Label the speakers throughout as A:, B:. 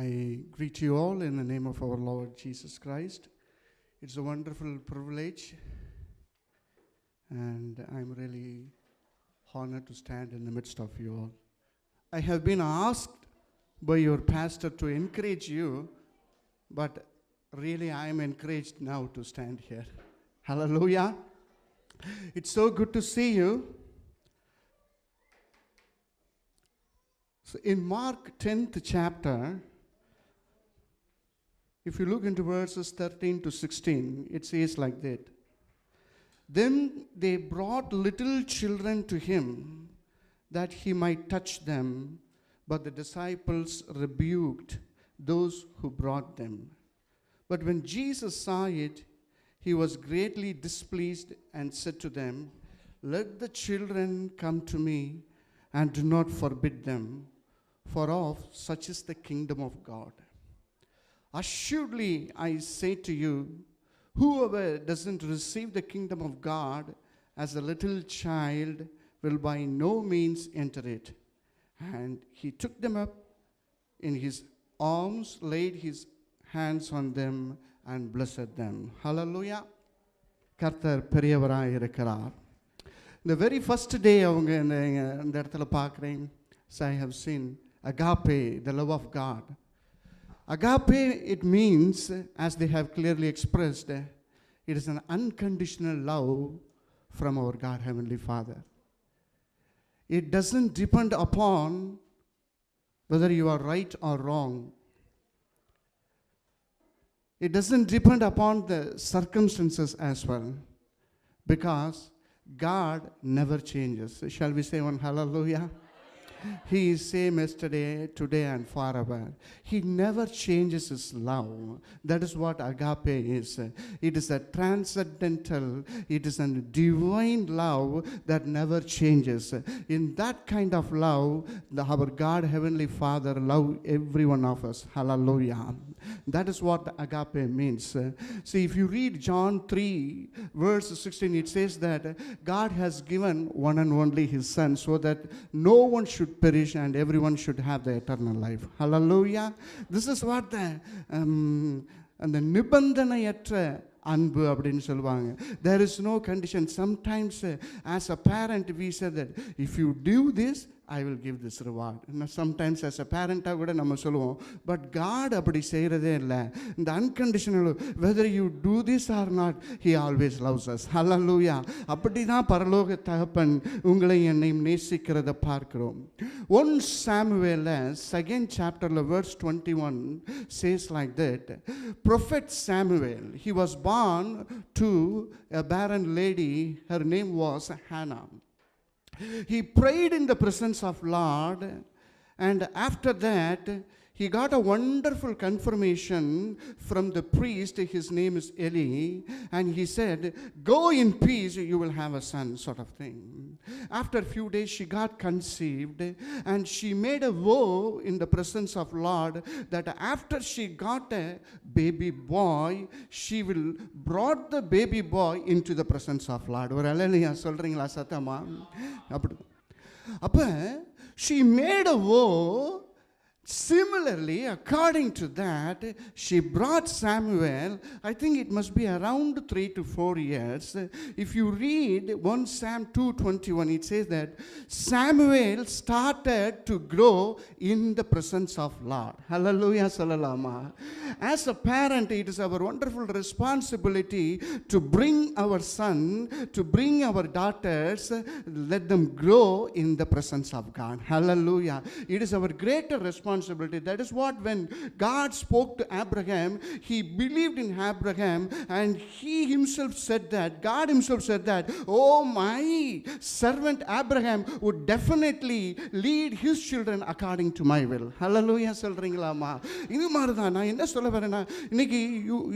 A: I greet you all in the name of our Lord Jesus Christ. It's a wonderful privilege, and I'm really honored to stand in the midst of you all. I have been asked by your pastor to encourage you, but really I am encouraged now to stand here. Hallelujah. It's so good to see you. So in Mark 10th chapter, if you look into verses 13 to 16, it says like that. Then they brought little children to him that he might touch them, but the disciples rebuked those who brought them. But when Jesus saw it, he was greatly displeased and said to them, "Let the children come to me, and do not forbid them, for of such is the kingdom of God. Assuredly, I say to you, whoever doesn't receive the kingdom of God as a little child will by no means enter it." And he took them up in his arms, laid his hands on them, and blessed them. Hallelujah. கர்த்தர் பெரியவராய் இருக்கிறார். The very first day அவங்க இந்த இடத்துல பார்க்குறேன். So I have seen agape, the love of God. Agape, it means, as they have clearly expressed, it is an unconditional love from our God, Heavenly Father. It doesn't depend upon whether you are right or wrong. It doesn't depend upon the circumstances as well, because God never changes. Shall we say one hallelujah? He is same yesterday, today, and forever. He never changes his love. That is what agape is. It is a transcendental, it is a divine love that never changes. In that kind of love, our God, Heavenly Father, loves every one of us. Hallelujah. That is what agape means. See, if you read John 3, verse 16, it says that God has given one and only his Son so that no one should perish and everyone should have the eternal life. Hallelujah. This is what the நிபந்தனையற்ற அன்பு அப்படின்னு சொல்லுவாங்க. There is no condition. Sometimes as a parent we say that if you do this, I will give this reward. Sometimes as a parent கூட நம்ம சொல்லுவோம். But God அப்படி செய்கிறதே இல்லை. இந்த unconditional, whether you do this or not, he always loves us. Hallelujah. அப்படி தான் பரலோக தகப்பன் உங்களை என்னையும் நேசிக்கிறத பார்க்கிறோம். 1 Samuel 2nd chapter verse 21 says like that. Prophet Samuel, he was born to a barren lady. Her name was Hannah. He prayed in the presence of Lord, and after that he got a wonderful confirmation from the priest. His name is Eli, and he said, "Go in peace, you will have a son," sort of thing. After a few days she got conceived, and she made a vow in the presence of Lord that after she got a baby boy, she will brought the baby boy into the presence of Lord. ஒரு அல்லேலூயா சொல்றீங்களா சத்தமா? அப்ப she made a vow. Similarly, according to that, she brought Samuel. I think it must be around 3 to 4 years. If you read 1 Sam 2:21, it says that Samuel started to grow in the presence of Lord. Hallelujah, salalama. As a parent, it is our wonderful responsibility to bring our son, to bring our daughters, let them grow in the presence of God. Hallelujah. It is our greater responsibility. That is what when God spoke to Abraham, he believed in Abraham, and he himself said that, God himself said that, "Oh, my servant Abraham would definitely lead his children according to my will." Hallelujah சொல்றீங்களாமா? இது மாதிரி தான் நான் என்ன சொல்ல வரேன்னா, இன்னைக்கு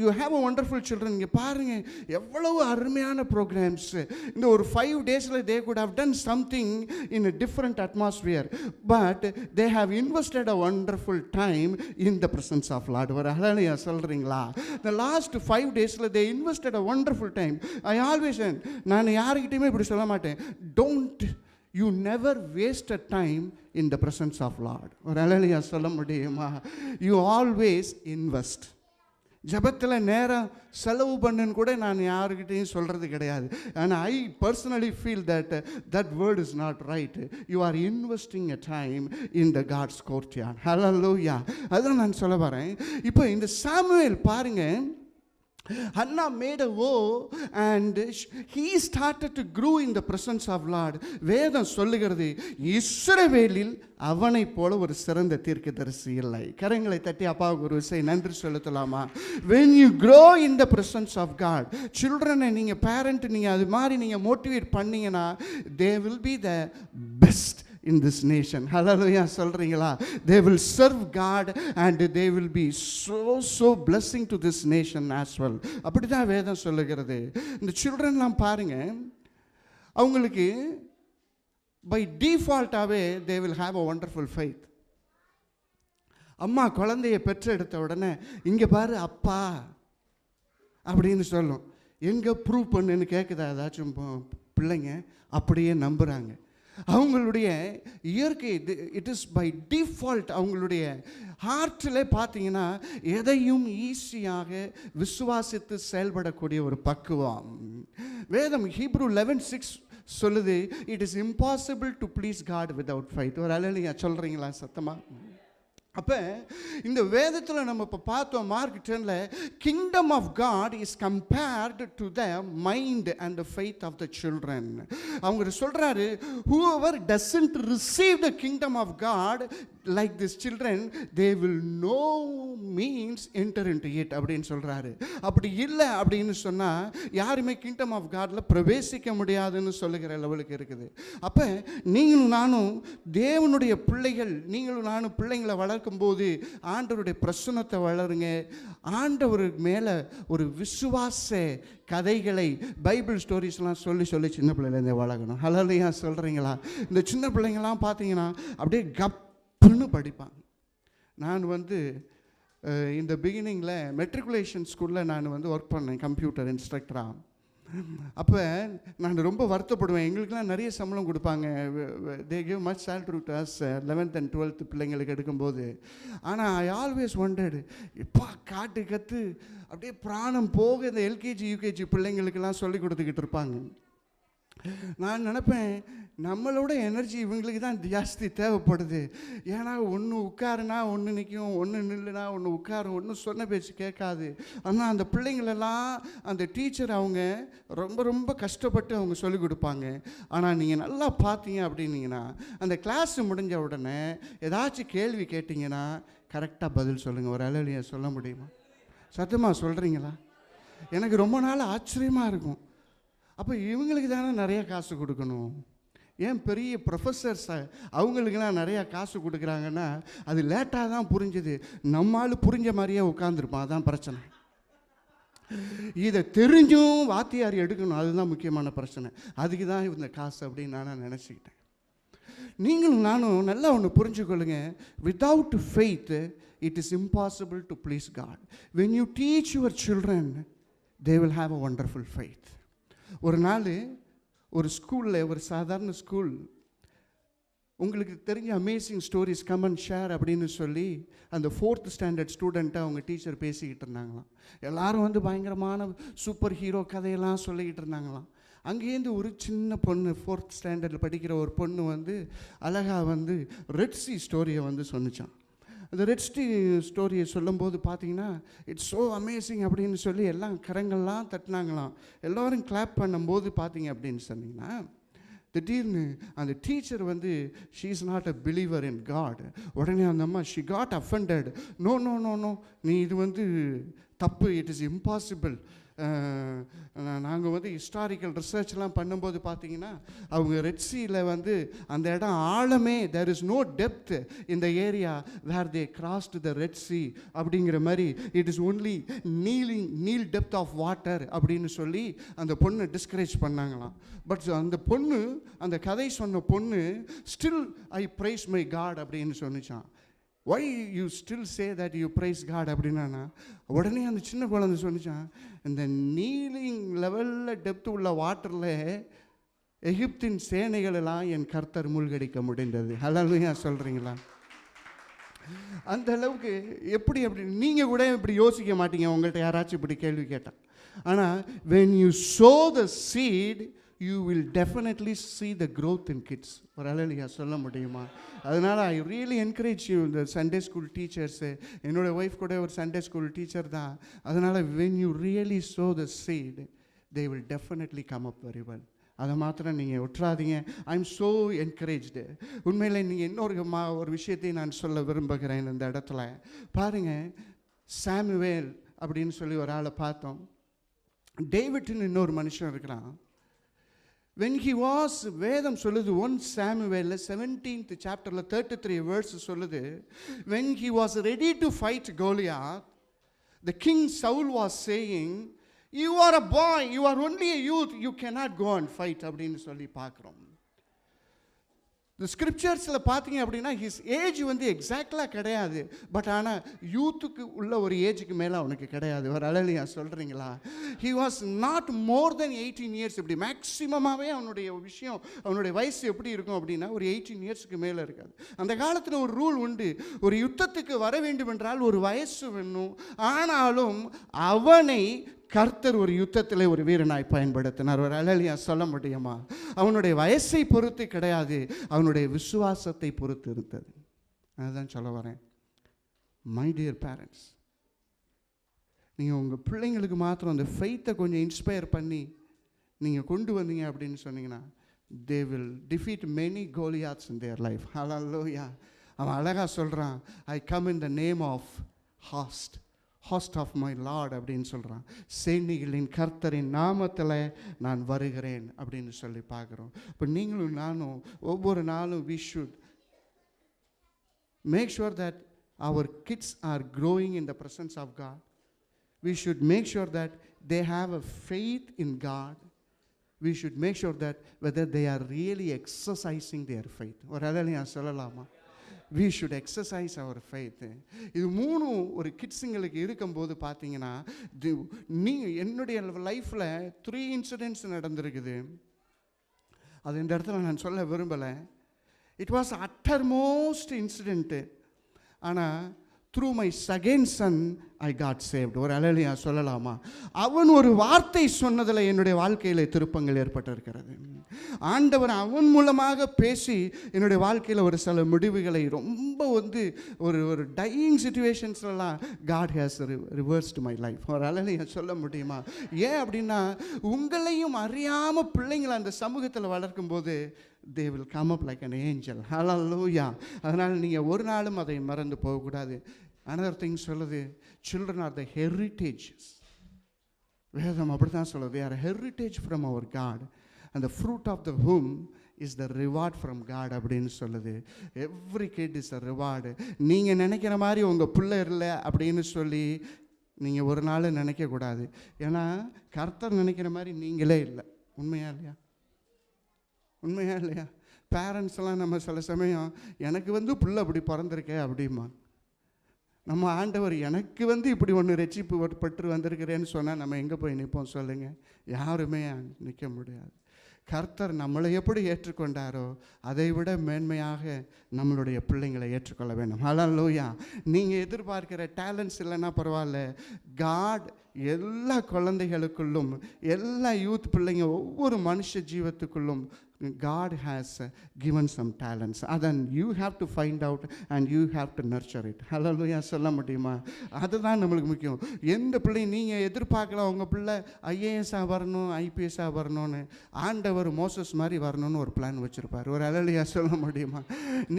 A: you have a wonderful children. இங்கே பாருங்க எவ்வளவு அருமையான ப்ரோக்ராம்ஸ். இந்த ஒரு 5 daysல they could have done something in a different atmosphere, but they have invested a wonderful time in the presence of Lord. Hallelujah சொல்றீங்களா? The last 5 daysல they invested a wonderful time. I always say, நான் யாருக்கிட்டையுமே இப்படி சொல்ல மாட்டேன், don't you never waste a time in the presence of Lord. ஒரு அல்லேலூயா சொல்ல முடியுமா? You always invest. ஜபத்தில் நேரம் செலவு பண்ணுன்னு கூட நான் யாருக்கிட்டையும் சொல்கிறது கிடையாது. And I personally feel that word is not right. You are investing a time in the God's courtyard. Hallelujah. அதான் நான் சொல்ல வரேன். இப்போ இந்த சாமுவேல் பாருங்கள், Hannah made a vow and he started to grow in the presence of Lord. வேதம் சொல்லுகிறது, இஸ்ரவேலில் அவனை போல ஒரு சிறந்த தீர்க்கதரிசி இல்லை. கரங்களை தட்டி அப்பாவுக்கு ஒரு விஷயம் நன்றி செலுத்தலாமா? when you grow in the presence of God, children நீங்கள் பேரண்ட் நீங்கள் அது மாதிரி நீங்கள் மோட்டிவேட் பண்ணீங்கன்னா they will be the best in this nation. Hallelujah சொல்றீங்களா? They will serve God and they will be so blessing to this nation as well. அப்படி தான் வேதம் சொல்லுகிறது. இந்த சில்ட்ரன்லாம் பாருங்க, அவங்களுக்கு by டிஃபால்ட்டாகவே they will have a wonderful faith. அம்மா குழந்தைய பெற்றெடுத்த உடனே இங்கே பாரு அப்பா அப்படின்னு சொல்லும். எங்கே ப்ரூவ் பண்ணுன்னு கேட்குதா ஏதாச்சும் பிள்ளைங்க? அப்படியே நம்புகிறாங்க. அவங்களுடைய இயற்கை, இட் இஸ் பை டிஃபால்ட். அவங்களுடைய ஹார்ட்டில் பார்த்தீங்கன்னா எதையும் ஈஸியாக விசுவாசித்து செயல்படக்கூடிய ஒரு பக்குவம். வேதம் ஹீப்ரூ 11:6 சொல்லுது, it is impossible to please God without faith. ஒரு அல்லேலூயா சொல்கிறீங்களா சத்தமா? அப்போ இந்த வேதத்தில் நம்ம இப்போ பார்த்தோம், மார்க் 10ல் kingdom of God is compared to the mind and the faith of the children. அவங்க சொல்கிறாரு, whoever doesn't receive the kingdom of God like these children, they will no means enter into it அப்படின்னு சொல்கிறாரு. அப்படி இல்லை அப்படின்னு சொன்னால் யாருமே kingdom of காடில் பிரவேசிக்க முடியாதுன்னு சொல்லுகிற லெவலுக்கு இருக்குது. அப்போ நீங்களும் நானும் தேவனுடைய பிள்ளைகள், நீங்களும் நானும் பிள்ளைங்களை வளர்க்கும்போது ஆண்டவருடைய பிரசன்னத்தை வளருங்க. ஆண்டவர் மேலே ஒரு விசுவாச கதைகளை, பைபிள் ஸ்டோரிஸ்லாம் சொல்லி சொல்லி சின்ன பிள்ளைலேருந்தே வளர்க்கணும். ஹல்லேலூயா சொல்கிறீங்களா? இந்த சின்ன பிள்ளைங்கள்லாம் பார்த்தீங்கன்னா அப்படியே கப்புன்னு படிப்பாங்க. நான் இந்த பிகினிங்கில் மெட்ரிகுலேஷன் ஸ்கூலில் நான் ஒர்க் பண்ணேன் கம்ப்யூட்டர் இன்ஸ்ட்ரக்டராக. அப்போ நான் ரொம்ப வருத்தப்படுவேன். எங்களுக்கெல்லாம் நிறைய சம்பளம் கொடுப்பாங்க. They give much salary to us 11th and 12th பிள்ளைங்களுக்கு எடுக்கும்போது. ஆனால் ஐ ஆல்வேஸ் வாண்டட், எப்பா காட்டு கற்று அப்படியே பிராணம் போக இந்த எல்கேஜி யூகேஜி பிள்ளைங்களுக்கெல்லாம் சொல்லி கொடுத்துக்கிட்டு இருப்பாங்க. நான் நினப்பேன், நம்மளோட எனர்ஜி இவங்களுக்கு தான் ஜாஸ்தி தேவைப்படுது. ஏன்னா ஒன்று உட்காருனா ஒன்று நிற்கும், ஒன்று நில்லுனா ஒன்று உட்காரும், ஒன்று சொன்ன பேச்சு கேட்காது. ஆனால் அந்த பிள்ளைங்களெல்லாம் அந்த டீச்சர் அவங்க ரொம்ப ரொம்ப கஷ்டப்பட்டு அவங்க சொல்லிக் கொடுப்பாங்க. ஆனால் நீங்கள் நல்லா பார்த்தீங்க அப்படின்னீங்கன்னா அந்த கிளாஸ் முடிஞ்ச உடனே ஏதாச்சும் கேள்வி கேட்டிங்கன்னா கரெக்டாக பதில் சொல்லுங்கள். ஒரு அல்லேலூயா சொல்ல முடியுமா? சத்தமாக சொல்கிறீங்களா? எனக்கு ரொம்ப நாள் ஆச்சரியமாக இருக்கும். அப்போ இவங்களுக்கு தானே நிறையா காசு கொடுக்கணும். ஏன் பெரிய ப்ரொஃபஸர்ஸ் அவங்களுக்கெல்லாம் நிறையா காசு கொடுக்குறாங்கன்னா அது லேட்டாக தான் புரிஞ்சுது. நம்மளால் புரிஞ்ச மாதிரியே உட்காந்துருப்பான். அதான் பிரச்சனை. இதை தெரிஞ்சும் வாத்தியார் எடுக்கணும், அதுதான் முக்கியமான பிரச்சனை. அதுக்கு தான் இந்த காசு அப்படின்னு நான் நினச்சிக்கிட்டேன். நீங்களும் நானும் நல்லா ஒன்று புரிஞ்சுக்கொள்ளுங்க. Without faith it is impossible to please God. When you teach your children they will have a wonderful faith. ஒரு நாள் ஒரு ஸ்கூலில், ஒரு சாதாரண ஸ்கூல், உங்களுக்கு தெரிஞ்ச amazing stories come and share அப்படின்னு சொல்லி அந்த 4th ஸ்டாண்டர்ட் ஸ்டூடெண்ட்டை அவங்க டீச்சர் பேசிக்கிட்டு இருந்தாங்களாம். எல்லோரும் பயங்கரமான சூப்பர் ஹீரோ கதையெல்லாம் சொல்லிக்கிட்டு இருந்தாங்களாம். அங்கேருந்து ஒரு சின்ன பொண்ணு 4th ஸ்டாண்டர்டில் படிக்கிற ஒரு பொண்ணு அழகாக ரெட் சி ஸ்டோரியை சொன்னிச்சான். அந்த ரெட் சி ஸ்டோரியை சொல்லும்போது பார்த்தீங்கன்னா இட்ஸ் ஸோ அமேசிங் அப்படின்னு சொல்லி எல்லாம் கரங்கள்லாம் தட்டினாங்களாம். எல்லோரும் கிளாப் பண்ணும்போது பார்த்தீங்க அப்படின்னு சொன்னீங்கன்னா திடீர்னு அந்த teacher she is not a believer in God. உடனே அந்த அம்மா she got offended. No no no no, நீ இது தப்பு, இட் இஸ் இம்பாசிபிள். நாங்கள் ஹிஸ்டாரிக்கல் ரிசர்ச்லாம் பண்ணும்போது பார்த்தீங்கன்னா அவங்க ரெட்சியில் அந்த இடம் ஆழமே, there is no depth in the area where they crossed the Red Sea அப்படிங்கிற மாதிரி, it is only nil depth of water அப்படின்னு சொல்லி அந்த பொண்ணை டிஸ்கரேஜ் பண்ணாங்களாம். பட் அந்த பொண்ணு, அந்த கதை சொன்ன பொண்ணு still I praise my God அப்படின்னு சொன்னிச்சான். why you still say that you praise God அப்படின்னா உடனே அந்த சின்ன குழந்தை சொன்னிச்சான், இந்த நீலிங் லெவலில் டெப்த் உள்ள வாட்டரில் எகிப்தின் சேனைகளெல்லாம் என் கர்த்தர் மூழ்கடிக்க முடிந்தது. ஹல்லேலூயா சொல்கிறீங்களா? அந்த அளவுக்கு அப்படி நீங்கள் கூட இப்படி யோசிக்க மாட்டீங்க உங்கள்கிட்ட யாராச்சும் இப்படி கேள்வி கேட்டால். ஆனால் when you sow the seed, you will definitely see the growth in kids. ஒரு ஹல்லேலூயா சொல்ல முடியுமா? அதனால் ஐ ரியலி என்கரேஜ் யூ. இந்த சண்டே ஸ்கூல் டீச்சர்ஸு, என்னோடய ஒய்ஃப் கூட ஒரு சண்டே ஸ்கூல் டீச்சர் தான். அதனால் when you really sow the seed, they will definitely come up very well. அதை மாத்திரம் நீங்கள் விட்டுறாதீங்க. I am so encouraged. உண்மையில் நீங்கள் ஒரு விஷயத்தையும் நான் சொல்ல விரும்புகிறேன் இந்த இடத்துல. பாருங்கள், சாமுவேல் அப்படின்னு சொல்லி ஒரு ஆளை பார்த்தோம். டேவிட்னு இன்னொரு மனுஷன் இருக்கிறான். when he was, வேதம் சொல்லுது 1 Samuel 17th chapterல 33 verse சொல்லுது, when he was ready to fight Goliath, the king Saul was saying, you are a boy, you are only a youth, you cannot go and fight அப்படின்னு சொல்லி பார்க்குறோம். இந்த ஸ்கிரிப்சர்ஸில் பார்த்தீங்க அப்படின்னா his age எக்ஸாக்டாக கிடையாது. But ஆனால் யூத்துக்கு உள்ள ஒரு ஏஜுக்கு மேலே அவனுக்கு கிடையாது. ஒரு ஹல்லேலூயா சொல்கிறீங்களா? He was not more then 18 years. இப்படி மேக்ஸிமமாகவே அவனுடைய வயசு எப்படி இருக்கும் அப்படின்னா ஒரு 18 yearsக்கு மேலே இருக்காது. அந்த காலத்தில் ஒரு ரூல் உண்டு, ஒரு யுத்தத்துக்கு வர வேண்டும் என்றால் ஒரு வயசு வேணும். ஆனாலும் அவனை கர்த்தர் ஒரு யுத்தத்தில் ஒரு வீரனாய் பயன்படுத்தினார். ஒரு ஹல்லேலூயா சொல்ல முடியுமா? அவனுடைய வயசை பொறுத்து கிடையாது, அவனுடைய விசுவாசத்தை பொறுத்து இருந்தது. அதுதான் சொல்ல வரேன். மை டியர் பேரண்ட்ஸ், நீங்கள் உங்கள் பிள்ளைங்களுக்கு மாத்திரம் அந்த ஃபெய்த்தை கொஞ்சம் இன்ஸ்பயர் பண்ணி நீங்கள் கொண்டு வந்தீங்க அப்படின்னு சொன்னீங்கன்னா, they will defeat many Goliaths in their life. ஹல்லேலூயா. அவன் அழகாக சொல்கிறான், I come in the name of host of my Lord அப்படின்னு சொல்கிறான். சேனைகளின் கர்த்தரின் நாமத்தில் நான் வருகிறேன் அப்படின்னு சொல்லி பார்க்குறோம். இப்போ நீங்களும் நானும் ஒவ்வொரு நாளும் we should make sure that our kids are growing in the presence of God. We should make sure that they have a faith in God. We should make sure that whether they are really exercising their faith. ஒரு ஹல்லேலூயா சொல்லலாமா? we should exercise our faith. இது மூணும் ஒரு கிட்ஸுங்களுக்கு இருக்கும்போது பார்த்தீங்கன்னா, என்னுடைய லைஃப்பில் 3 incidents நடந்திருக்குது. அது இந்த இடத்துல நான் சொல்ல விரும்பலை. It was uttermost incident. ஆனால் through my second son I got saved. ஒரு ஹல்லேலூயா சொல்லலாமா? அவன் ஒரு வார்த்தை சொன்னதில் என்னுடைய வாழ்க்கையில் திருப்பங்கள் ஏற்பட்டிருக்கிறது. ஆண்டவர் அவன் மூலமாக பேசி என்னுடைய வாழ்க்கையில் ஒரு சில முடிவுகளை ரொம்ப ஒரு dyeing சிச்சுவேஷன்ஸ்லாம் God has reversed my life. ஒரு ஹல்லேலூயா சொல்ல முடியுமா? ஏன் அப்படின்னா, உங்களையும் அறியாமல் பிள்ளைங்களை அந்த சமூகத்தில் வளர்க்கும் போது they will come up like an angel. Hallelujah. அதனால் நீங்கள் ஒரு நாளும் அதை மறந்து போகக்கூடாது. another thing சொல்லுது, children are the heritages. வேதம் அப்படி தான் சொல்லுது, they are a heritage from our God and the fruit of the womb is the reward from God அப்படின்னு சொல்லுது. every kid is a reward. நீங்கள் நினைக்கிற மாதிரி உங்கள் பிள்ளை இல்லை அப்படின்னு சொல்லி நீங்கள் ஒரு நாள் நினைக்கக்கூடாது. ஏன்னா கர்த்தர் நினைக்கிற மாதிரி நீங்களே இல்லை. உண்மையா இல்லையா? பேரண்ட்ஸ் எல்லாம் நம்ம சில சமயம் எனக்கு பிள்ளை அப்படி பிறந்திருக்கே அப்படிமா. நம்ம ஆண்டவர் எனக்கு இப்படி ஒன்று ரட்சிப்பு பற்று வந்திருக்கிறேன்னு சொன்னால் நம்ம எங்கே போய் நிற்போம் சொல்லுங்கள்? யாருமே நிற்க முடியாது. கர்த்தர் நம்மளை எப்படி ஏற்றுக்கொண்டாரோ அதை விட மேன்மையாக நம்மளுடைய பிள்ளைங்களை ஏற்றுக்கொள்ள வேண்டும். ஹல்லேலூயா. நீங்கள் எதிர்பார்க்கிற டேலண்ட்ஸ் இல்லைன்னா பரவாயில்ல, காட் எல்லா குழந்தைகளுக்குள்ளும், எல்லா யூத் பிள்ளைங்க, ஒவ்வொரு மனுஷ ஜீவத்துக்குள்ளும் God has given some talents. Then you have to find out and you have to nurture it. Hallelujah சொல்ல முடியுமா? அதுதான் நம்மளுக்கு முக்கியம். எந்த பிள்ளை நீங்கள் எதிர்பார்க்கலாம் உங்கள் பிள்ளை ஐஏஎஸ்ஸாக வரணும், ஐபிஎஸ்ஸாக வரணும்னு, ஆண்டவர் மோசஸ் மாதிரி வரணும்னு ஒரு பிளான் வச்சுருப்பார். ஒரு ஹல்லேலூயா சொல்ல முடியுமா?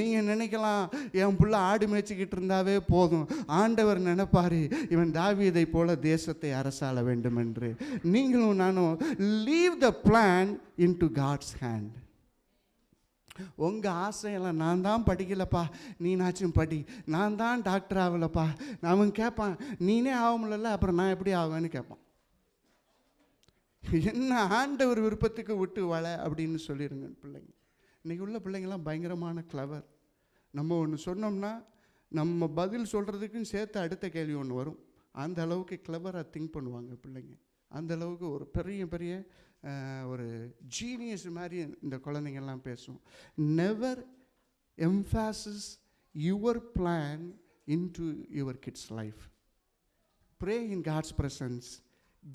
A: நீங்கள் நினைக்கலாம் என் பிள்ளை ஆடு மேய்ச்சிக்கிட்டு இருந்தாவே போதும், ஆண்டவர் நினைப்பார் இவன் தாவீதை போல தேசத்தை அரசாள வேண்டும் என்று. நீங்களும் நானும் leave the plan into God's hand. உங்கள் ஆசையெல்லாம் நான் தான் படிக்கலப்பா, நீனாச்சும் படி, நான் தான் டாக்டர் ஆகலப்பா. அவன் கேட்பான், நீனே ஆக முடியல அப்புறம் நான் எப்படி ஆவேன்னு கேட்பான். என்ன ஆண்டவர் விருப்பத்துக்கு விட்டு வாழ அப்படின்னு சொல்லிடுங்க பிள்ளைங்க. இன்றைக்கி உள்ள பிள்ளைங்கள்லாம் பயங்கரமான கிளவர். நம்ம ஒன்று சொன்னோம்னா நம்ம பதில் சொல்கிறதுக்கும் சேர்த்து அடுத்த கேள்வி ஒன்று வரும். அந்த அளவுக்கு கிளவராக திங்க் பண்ணுவாங்க பிள்ளைங்க. அந்தளவுக்கு ஒரு பெரிய பெரிய ஒரு ஜீனியஸ் மாதிரி இந்த குழந்தைங்கள்லாம் பேசும். Never emphasis your plan into your kids life. Pray in God's presence,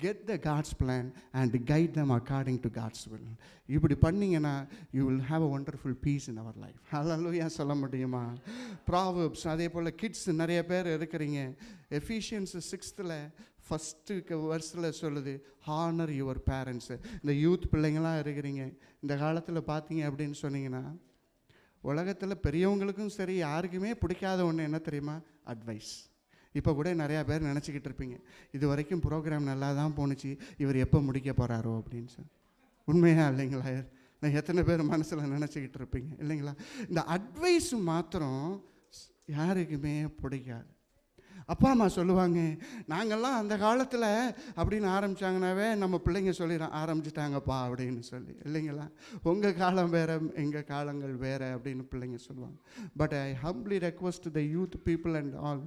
A: get the God's plan and guide them according to God's will. இப்படி பண்ணீங்கன்னா you will have a wonderful peace in our life. ஹalleluya சொல்ல முடியுமா? Proverbs, அதே போல் kids நிறைய பேர் இருக்கிறீங்க. Ephesians 6th first வருஷத்தில் சொல்லுது, ஹானர் யுவர் பேரண்ட்ஸு. இந்த யூத் பிள்ளைங்களாம் இருக்கிறீங்க, இந்த காலத்தில் பார்த்தீங்க அப்படின்னு சொன்னீங்கன்னா, உலகத்தில் பெரியவங்களுக்கும் சரி யாருக்குமே பிடிக்காத ஒன்று என்ன தெரியுமா? அட்வைஸ். இப்போ கூட நிறையா பேர் நினச்சிக்கிட்டு இருப்பீங்க, இது வரைக்கும் ப்ரோக்ராம் நல்லா தான் போணுச்சு, இவர் எப்போ முடிக்க போகிறாரோ அப்படின்னு சொல்லி. உண்மையாக இல்லைங்களா? நான் எத்தனை பேர் மனசில் நினச்சிக்கிட்டு இருப்பீங்க இல்லைங்களா? இந்த அட்வைஸ் மாத்திரம் யாருக்குமே பிடிக்காது. அப்பா அம்மா சொல்லுவாங்க, நாங்கள்லாம் அந்த காலத்தில் அப்படின்னு ஆரம்பித்தாங்கனாவே நம்ம பிள்ளைங்க சொல்லி ஆரம்பிச்சிட்டாங்கப்பா அப்படின்னு சொல்லி, இல்லைங்களா? உங்கள் காலம் வேறு, எங்கள் காலங்கள் வேறு அப்படின்னு பிள்ளைங்க சொல்லுவாங்க. But I humbly request the youth people and all,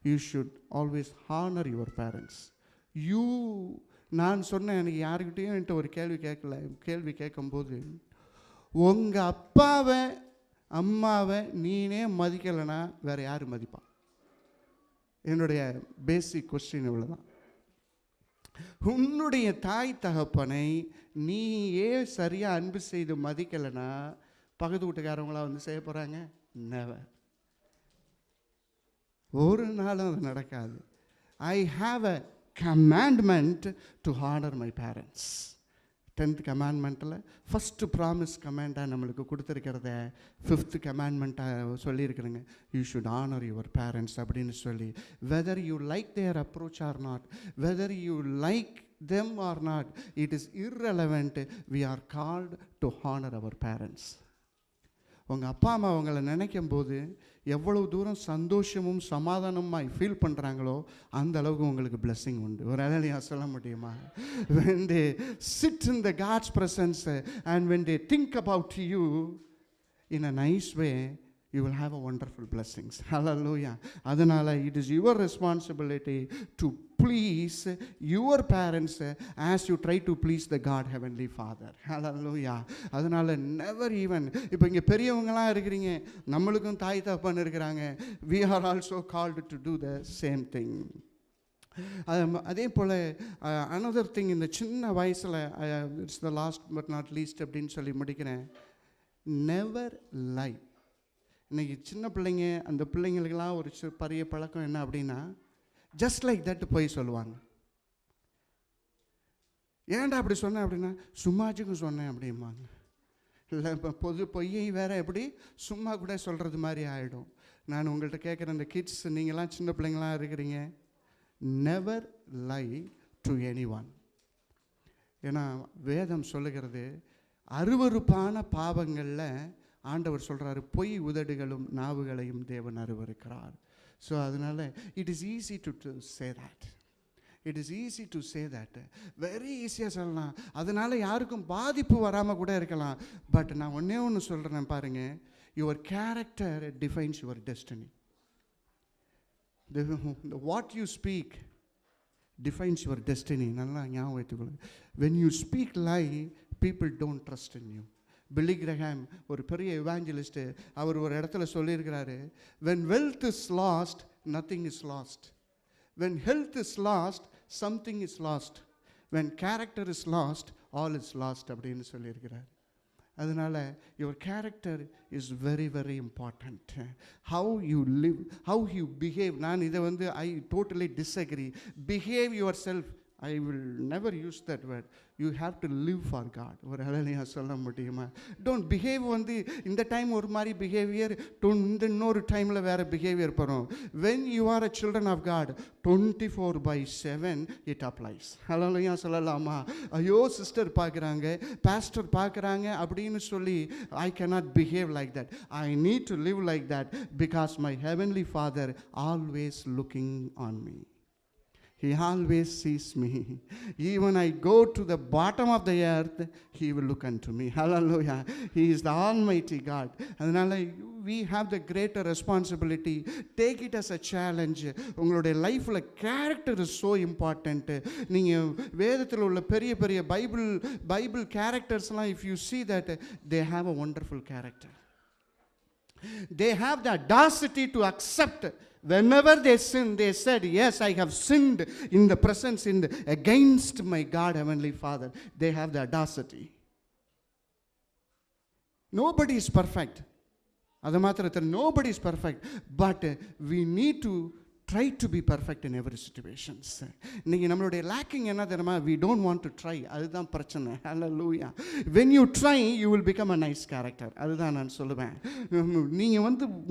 A: you should always honor your parents. நான் சொன்னேன், எனக்கு யாருக்கிட்டையும் என்கிட்ட ஒரு கேள்வி கேட்கும்போது, உங்கள் அப்பாவை அம்மாவை நீனே மதிக்கலைன்னா வேறு யார் மதிப்பா? என்னுடைய பேசிக் கொஸ்டின் இவ்வளோ தான். உன்னுடைய தாய் தகப்பனை நீயே சரியாக அன்பு செய்து மதிக்கலைன்னா பக்கத்து வீட்டுக்காரவங்களாம் வந்து செய்ய போகிறாங்க? நெவர். ஒரு நாளும் அது நடக்காது. I have a commandment to honour my parents. 10th கமாண்ட்மெண்ட்டில் ஃபஸ்ட்டு ப்ராமிஸ் கமாண்டாக நம்மளுக்கு கொடுத்துருக்கிறத 5th கமாண்ட்மெண்ட்டாக சொல்லியிருக்கிறேங்க, you should honour your parents அப்படின்னு சொல்லி. Whether you like their approach or not, whether you like them or not, it is irrelevant. We are called to honor our parents. உங்கள் அப்பா அம்மா அவங்கள நினைக்கும் போது எவ்வளவு தூரம் சந்தோஷமும் சமாதானமாக ஃபீல் பண்ணுறாங்களோ அந்த அளவுக்கு உங்களுக்கு பிளெஸ்ஸிங் உண்டு. ஒரு அலையா சொல்ல முடியுமா? when they sit in the God's presence and when they think about you in a nice way, you will have a wonderful blessings. Hallelujah. Adhanala it is your responsibility to please your parents as you try to please the God heavenly Father. Hallelujah. Adhanala never even, இப்போ இங்கே பெரியவங்களாம் இருக்கிறீங்க, நம்மளுக்கும் தாய் தகப்பன் இருக்கிறாங்க, we are also called to do the same thing. அதே போல் another thing, இந்த சின்ன வயசில் it's the last but not least அப்படின்னு சொல்லி முடிக்கிறேன், never lie. இன்றைக்கி சின்ன பிள்ளைங்க, அந்த பிள்ளைங்களுக்கெல்லாம் ஒரு பெரிய பழக்கம் என்ன அப்படின்னா, ஜஸ்ட் லைக் தட் போய் சொல்லுவாங்க. ஏன்டா அப்படி சொன்னேன் அப்படின்னா, சும்மாச்சுக்கும் சொன்னேன் அப்படிம்பாங்க. இல்லை இப்போ பொய்யை வேறு எப்படி சும்மா கூட சொல்கிறது மாதிரி ஆகிடும். நான் உங்கள்கிட்ட கேட்குறேன், இந்த கிட்ஸ் நீங்களாம் சின்ன பிள்ளைங்களாம் இருக்கிறீங்க, never lie to anyone. ஏன்னா வேதம் சொல்லுகிறது, அருவருப்பான பாவங்களில் ஆண்டவர் சொல்கிறாரு, பொய் உதடுகளும் நாவுகளையும் தேவன் அருவருக்கிறார். ஸோ அதனால் it is easy to say that, it is easy to say that, very ஈஸியாக சொல்லலாம். அதனால் யாருக்கும் பாதிப்பு வராமல் கூட இருக்கலாம். பட் நான் ஒன்றே ஒன்று சொல்கிறேன் பாருங்கள், your character defines your destiny. What you speak defines your destiny. நல்லா ஞாபகம் வைத்துக்கொள்ளுங்க. When you speak lie, people don't trust in you. Billy Graham ஒரு பெரிய எவாஞ்சலிஸ்ட்டு, அவர் ஒரு இடத்துல சொல்லியிருக்கிறாரு, when wealth is lost, nothing is lost. When health is lost, something is lost. When character is lost, all is lost அப்படின்னு சொல்லியிருக்கிறார். அதனால் your character is very very important. How you live, how you behave. நான் இதை வந்து I totally disagree. Behave your self, I will never use that word. You have to live for God. ஒரு அலையா சொல்ல முடியுமா? டோன்ட் பிஹேவ் வந்து இந்த time ஒரு மாதிரி பிஹேவியர், இந்த இன்னொரு டைமில் வேறு பிஹேவியர் வரும். When you are a children of God, 24/7 it applies. அலையா சொல்லலாமா? ஐயோ சிஸ்டர் பார்க்குறாங்க, பாஸ்டர் பார்க்குறாங்க அப்படின்னு சொல்லி I cannot behave like that. I need to live like that because my heavenly Father always looking on me. He always sees me. Even I go to the bottom of the earth, He will look unto me. Hallelujah. He is the Almighty God. அதனால we have the greater responsibility. Take it as a challenge. உங்களுடைய லைஃப்பில் character is so important. நீங்கள் வேதத்தில் உள்ள பெரிய பெரிய Bible கேரக்டர்ஸ்லாம் if you see that they have a wonderful character. They have the audacity to accept. Whenever they sin, they said, yes, I have sinned in the presence, against my God, Heavenly Father. They have the audacity. Nobody is perfect. அது மாத்திரத்தில் nobody is perfect. But we need to try to be perfect in every situations. இன்னைக்கு நம்மளுடைய lacking என்ன தெரியுமா? we don't want to try. அதுதான் பிரச்சனை. Hallelujah. When you try, you will become a nice character. அதுதான் நான் சொல்லுவேன். நீங்கள்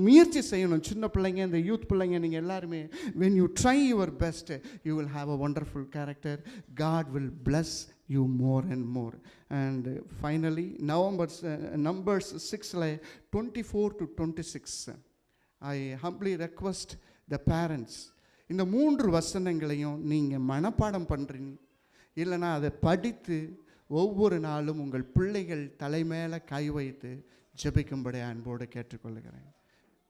A: முயற்சி செய்யணும். சின்ன பிள்ளைங்க, இந்த யூத் பிள்ளைங்க, நீங்கள் எல்லாருமே when you try your best, you will have a wonderful character. God will bless you more and more. And finally, Numbers 6 24 to 26. I humbly request the parents, இந்த 3 வசனங்களையும் நீங்கள் மனப்பாடம் பண்ணுறீங்க, இல்லைனா அதை படித்து ஒவ்வொரு நாளும் உங்கள் பிள்ளைகள் தலைமையில கை வைத்து ஜெபிக்கும்படி அன்போடு கேட்டுக்கொள்கிறேன்.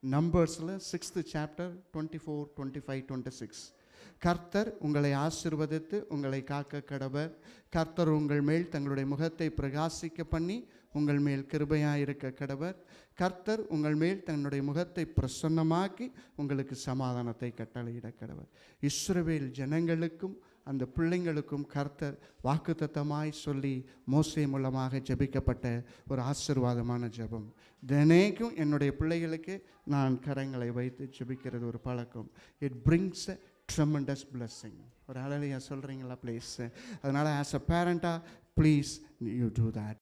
A: நம்பர்ஸில் 6th chapter 24, 25, 26. கர்த்தர் உங்களை ஆசீர்வதித்து உங்களை காக்க கடவர். கர்த்தர் உங்கள் மேல் தங்களுடைய முகத்தை பிரகாசிக்க பண்ணி உங்கள் மேல் கிருபையாக இருக்க கடவர். கர்த்தர் உங்கள் மேல் தன்னுடைய முகத்தை பிரசன்னமாக்கி உங்களுக்கு சமாதானத்தை கட்டளையிட கடவர். இஸ்ரவேல் ஜனங்களுக்கும் அந்த பிள்ளைங்களுக்கும் கர்த்தர் வாக்குத்தத்தமாய் சொல்லி மோசே மூலமாக ஜெபிக்கப்பட்ட ஒரு ஆசீர்வாதமான ஜெபம். தினைக்கும் என்னுடைய பிள்ளைகளுக்கு நான் கரங்களை வைத்து ஜெபிக்கிறது ஒரு பழக்கம். It brings a tremendous blessing. ஒரு ஹல்லேலூயா சொல்கிறீங்களா ப்ளீஸ்? அதனால் ஆஸ் அ பேரண்ட்டாக ப்ளீஸ் யூ டூ that.